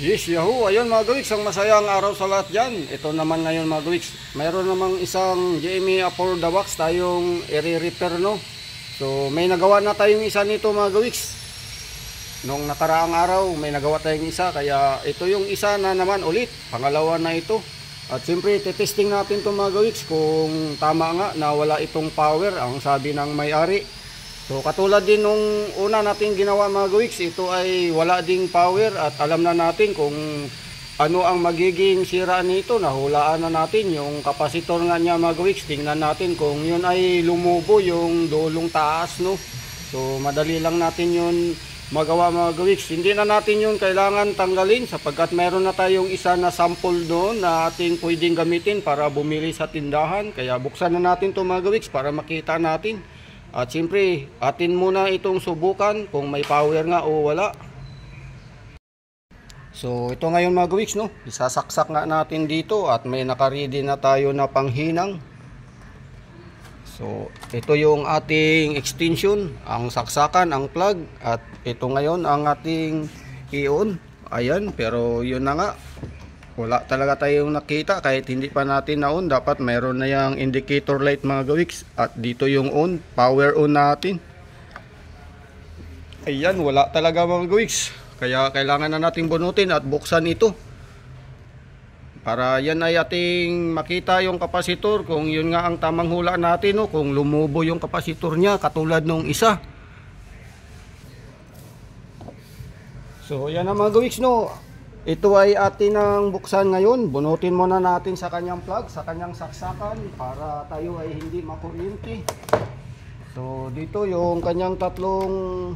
Yes, yahoo! Ayun mga gawiks, ang masayang araw sa lahat dyan. Ito naman ngayon mga gawiks, mayroon namang isang GME for the box tayong i-repair, no? So may nagawa na tayong isa nito mga gawiks. Nung nakaraang araw may nagawa tayong isa, kaya ito yung isa na naman ulit, pangalawa na ito. At siyempre testing natin ito mga gawiks kung tama nga na wala itong power, ang sabi ng may-ari. So katulad din nung una natin ginawa mga gawiks, ito ay wala ding power at alam na natin kung ano ang magiging sira nito. Nahulaan na natin yung kapasitor nga niya mga gawiks. Tingnan natin kung yun ay lumubo yung dulong taas, no. So madali lang natin yun magawa mga gawiks. Hindi na natin yun kailangan tanggalin sapagkat meron na tayong isa na sample doon na ating pwedeng gamitin para bumili sa tindahan. Kaya buksan na natin to mga gawiks para makita natin. At siyempre, atin muna itong subukan kung may power nga o wala. So, ito ngayon mga gawiks, no? Isasaksak nga natin dito at may nakaready na tayo na panghinang. So, ito yung ating extension, ang saksakan, ang plug. At ito ngayon ang ating i-on. Ayan, pero yun na nga. Wala talaga tayong nakita kahit hindi pa natin na-on. Dapat mayroon na yung indicator light mga gawiks. At dito yung on, power on natin. Ayan, wala talaga mga gawiks. Kaya kailangan na natin bunutin at buksan ito. Para yan ay ating makita yung kapasitor. Kung yun nga ang tamang hula natin, no? Kung lumubo yung kapasitor niya katulad nung isa. So yan na mga gawiks, no? Ito ay atin ang buksan ngayon. Bunutin muna natin sa kanyang plug, sa kanyang saksakan para tayo ay hindi makuryente. So dito yung kanyang tatlong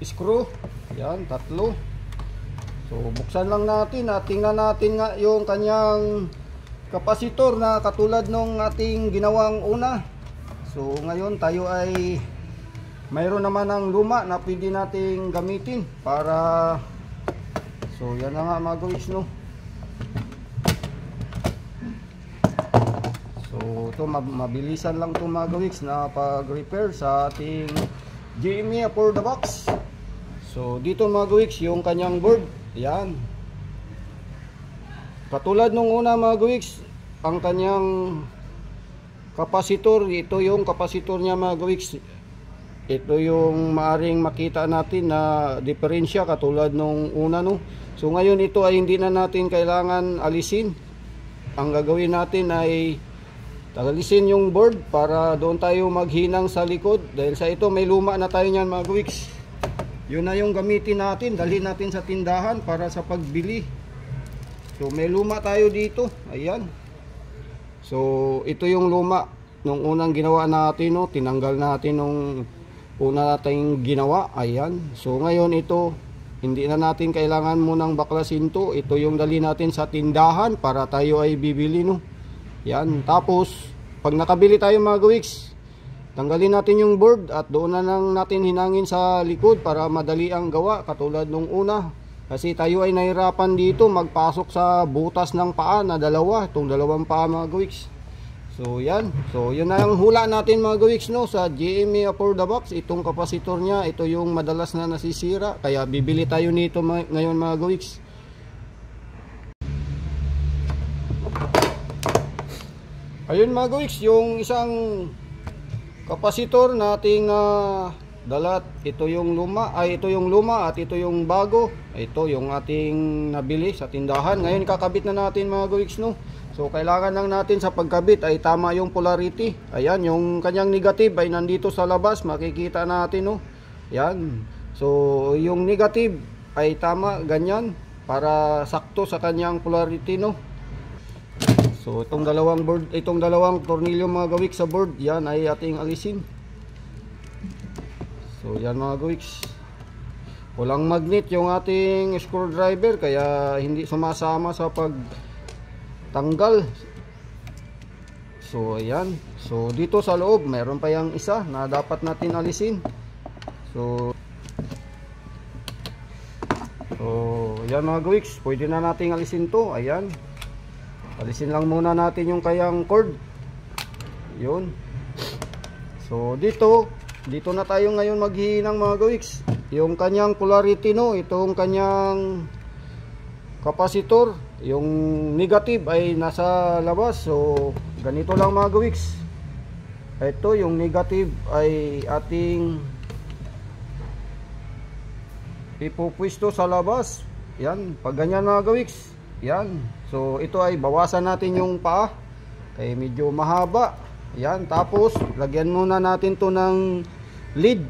screw. Yan, tatlo. So buksan lang natin at tingnan natin nga yung kanyang kapasitor na katulad nung ating ginawang una. So ngayon tayo ay mayroon naman ang luma na pwede nating gamitin para, so yan na nga mga gawiks, no. So ito mabilisan lang ito mga gawiks na pag-repair sa ating GME for the box. So dito mga gawiks yung kanyang board. Yan. Katulad nung una mga gawiks, ang kanyang kapasitor, ito yung kapasitor niya mga gawiks. Ito yung maaring makita natin na diferensya katulad nung una, no. So ngayon ito ay hindi na natin kailangan alisin. Ang gagawin natin ay alisin yung board para doon tayo maghinang sa likod. Dahil sa ito may luma na tayo niyan mga gawiks. Yun na yung gamitin natin, dalhin natin sa tindahan para sa pagbili. So may luma tayo dito. Ayan. So ito yung luma nung unang ginawa natin, no. Tinanggal natin nung una nating ginawa. Ayan. So ngayon ito, hindi na natin kailangan munang baklasin to. Ito yung dali natin sa tindahan para tayo ay bibili, no. Yan. Tapos pag nakabili tayo mga gawiks, tanggalin natin yung board at doon na lang natin hinangin sa likod para madali ang gawa katulad nung una. Kasi tayo ay nahirapan dito magpasok sa butas ng paa na dalawa, itong dalawang paa mga gawiks. So yan, so yun na yung hula natin mga gawiks, no, sa GME for the box. Itong kapasitor niya, ito yung madalas na nasisira, kaya bibili tayo nito ngayon mga gawiks. Ayun mga gawiks, yung isang kapasitor nating dalat, ito yung luma, ito yung luma at ito yung bago. Ito yung ating nabili sa tindahan. Ngayon kakabit na natin mga gawiks, no. So kailangan lang natin sa pagkabit ay tama yung polarity. Ayan, yung kanyang negative ay nandito sa labas, makikita natin, no. Yan. So yung negative ay tama ganyan para sakto sa kanyang polarity, no. So itong dalawang board, itong dalawang tornilyo mga gawiks sa board, yan ay ating alisin. So yan mga gawiks. Walang magnet yung ating screwdriver kaya hindi sumasama sa pagtanggal. So ayan. So dito sa loob mayroon pa yung isa na dapat natin alisin. So yan mga gawiks, pwede na nating alisin to. Ayan. Alisin lang muna natin yung kayang cord. Yun. So dito na tayo ngayon maghihinang mga gawiks. yung kanyang polarity, no, itong kanyang kapasitor, yung negative ay nasa labas. So ganito lang mga gawiks. Ito yung negative ay ating ipupwisto sa labas. Yan, pag ganyan mga gawiks. Yan. So ito ay bawasan natin yung paa. Kaya medyo mahaba. Yan, tapos lagyan muna natin to ng lid.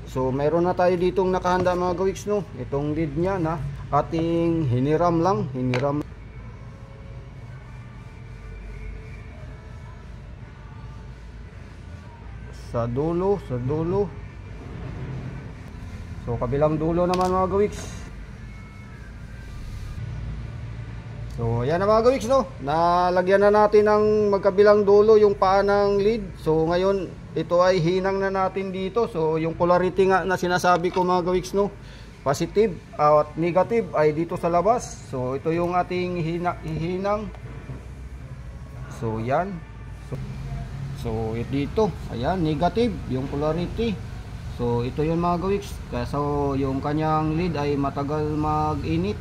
So meron na tayo ditong nakahanda mga gawiks, no. Itong lid niya na ating hiniram lang, hiniram sa dulo, sa dulo. So kabilang dulo naman mga gawiks. So ayan na mga gawiks, no. Nalagyan na natin ng magkabilang dulo yung paa ng lid. So ngayon ito ay hinang na natin dito. So yung polarity nga na sinasabi ko mga gawiks, no, positive at negative ay dito sa labas. So ito yung ating hinang. So yan. So dito, ayan, negative yung polarity. So ito yung mga gawiks. So yung kanyang lid ay matagal mag-init.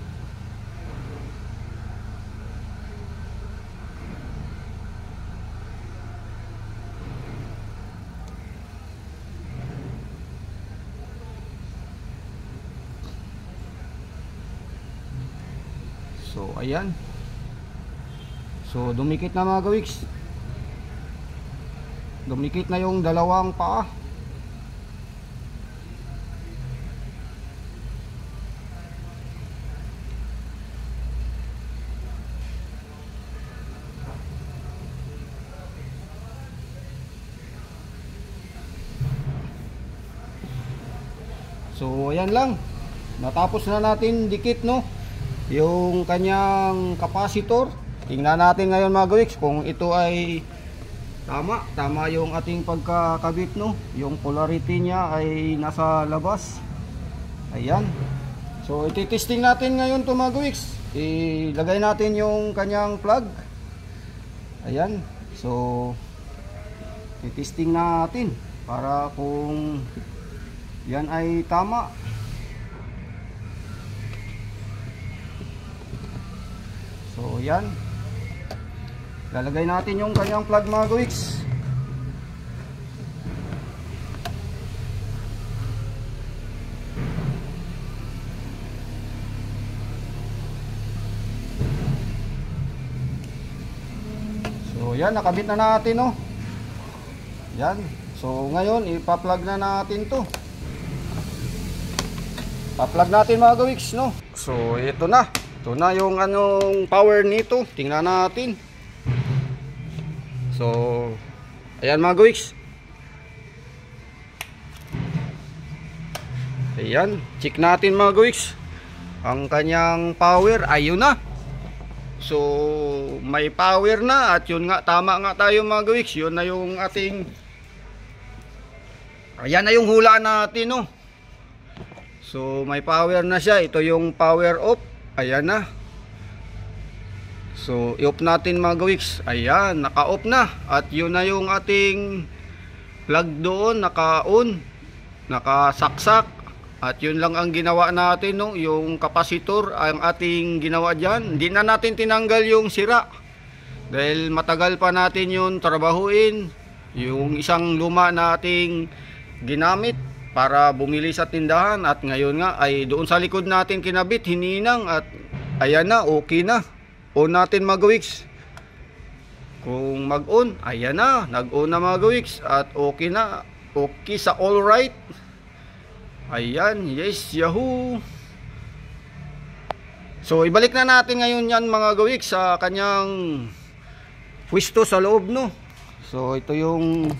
So ayan. So dumikit na mga gawiks. Dumikit na yung dalawang paa. So ayan lang. Natapos na natin dikit, no, yung kanyang kapasitor. Tingnan natin ngayon mga gawiks kung ito ay tama yung ating pagkakabit, no. Yung polarity niya ay nasa labas. Ayan. So ititesting natin ngayon to mga gawiks. Ilagay natin yung kanyang plug. Ayan. So ititesting natin para kung yan ay tama. So yan, lalagay natin yung kanyang plug mga gawiks. So yan, nakabit na natin, no. Yan. So ngayon ipa-plug na natin to. Pa-plug natin mga gawiks, no. So ito na. Ito na yung anong power nito. Tingnan natin. So ayan mga gawiks. Ayan, check natin mga gawiks. Ang kanyang power, ayun na. So may power na at yun nga, tama nga tayo mga gawiks. Yun na yung ating, ayan na yung hula natin, no. So may power na siya. Ito yung power off. Ayan na. So i-off natin mga gawiks. Ayan, naka-off na. At yun na yung ating plug doon, naka-on, nakasaksak. At yun lang ang ginawa natin, no. Yung kapasitor ang ating ginawa dyan. Hindi na natin tinanggal yung sira dahil matagal pa natin yung trabahuin. Yung isang luma na ating ginamit para bumili sa tindahan, at ngayon nga ay doon sa likod natin kinabit, hininang, at ayan na, okay na. On natin mga gawiks. Kung mag-on, ayan na, nag-on na mga gawiks, at okay na, okay sa all right. Ayan, yes, yahoo. So ibalik na natin ngayon yan mga gawiks sa kanyang pwesto sa loob, no. So ito yung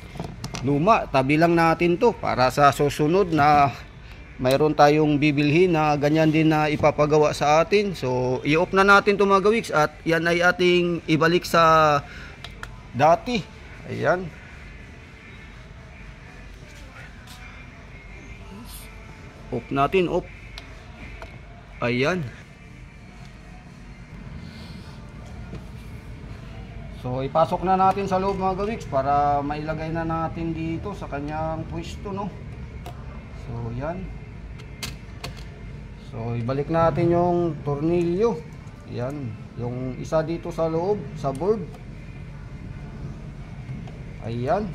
luma, tabi lang natin to para sa susunod na mayroon tayong bibilhin na ganyan din na ipapagawa sa atin. So i-off na natin to mga gawiks at yan ay ating ibalik sa dati. Ayan. Off natin, off. Ayan. So ipasok na natin sa loob mga gawiks para mailagay na natin dito sa kanyang pwesto, no. So yan. So ibalik natin yung tornilyo. Yan, yung isa dito sa loob, sa board. Ayan.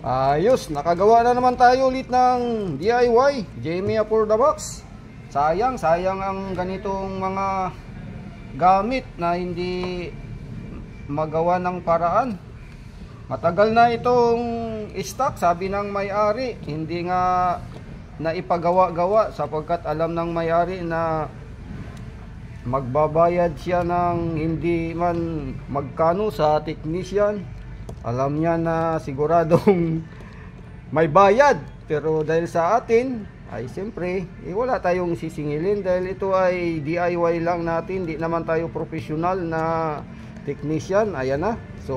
Ayos, nakagawa na naman tayo ulit ng DIY Jamia for the box. Sayang ang ganitong mga gamit na hindi magawa ng paraan. Matagal na itong stock, sabi ng may-ari, hindi nga naipagawa-gawa sapagkat alam ng may-ari na magbabayad siya ng hindi man magkano sa technician. Alam niya na siguradong may bayad, pero dahil sa atin ay siyempre wala tayong sisingilin dahil ito ay DIY lang natin, di naman tayo professional na technician. Ayan na, so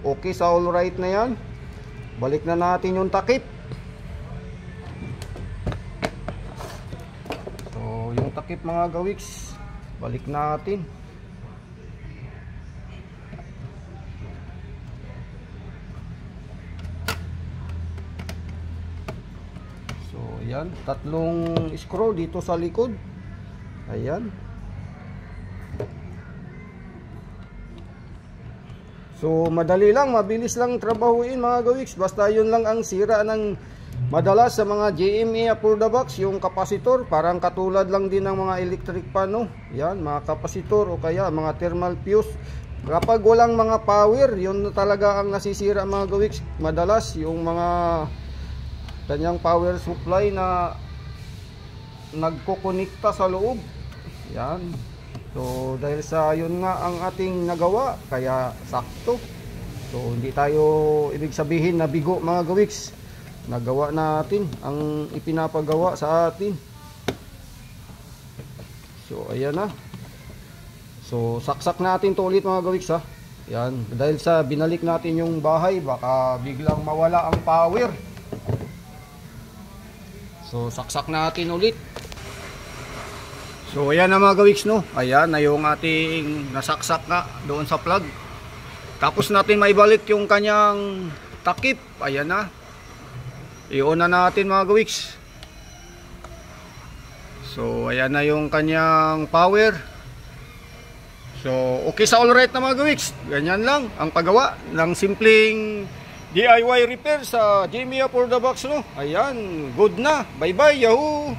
okay sa all right na yan. Balik na natin yung takip. So yung takip mga gawiks, balik natin. So ayan, tatlong screw dito sa likod. Ayan. So madali lang, mabilis lang trabahuin mga gawiks. Basta yun lang ang sira ng madalas sa mga JMA for the box, yung kapasitor. Parang katulad lang din ng mga electric pan, no? Yan, mga kapasitor o kaya mga thermal fuse. Kapag walang mga power, yun talaga ang nasisira mga gawiks. Madalas yung mga kanyang power supply na nagkukonekta sa loob. Yan. So dahil sa yun nga ang ating nagawa, kaya sakto. So hindi tayo ibig sabihin na bigo mga gawiks. Nagawa natin ang ipinapagawa sa atin. So ayan na. So saksak natin to ulit mga gawiks ha. Yan, dahil sa binalik natin yung bahay, baka biglang mawala ang power. So saksak natin ulit. So ayan na mga gawiks, no. Ayan na yung ating nasaksak nga doon sa plug. Tapos natin maibalik yung kanyang takip. Ayan na. I-on na natin mga gawiks. So ayan na yung kanyang power. So okay sa all right na mga gawiks. Ganyan lang ang paggawa ng simpleng DIY repair sa Jamia for the box, no. Ayan, good na. Bye bye, yahoo.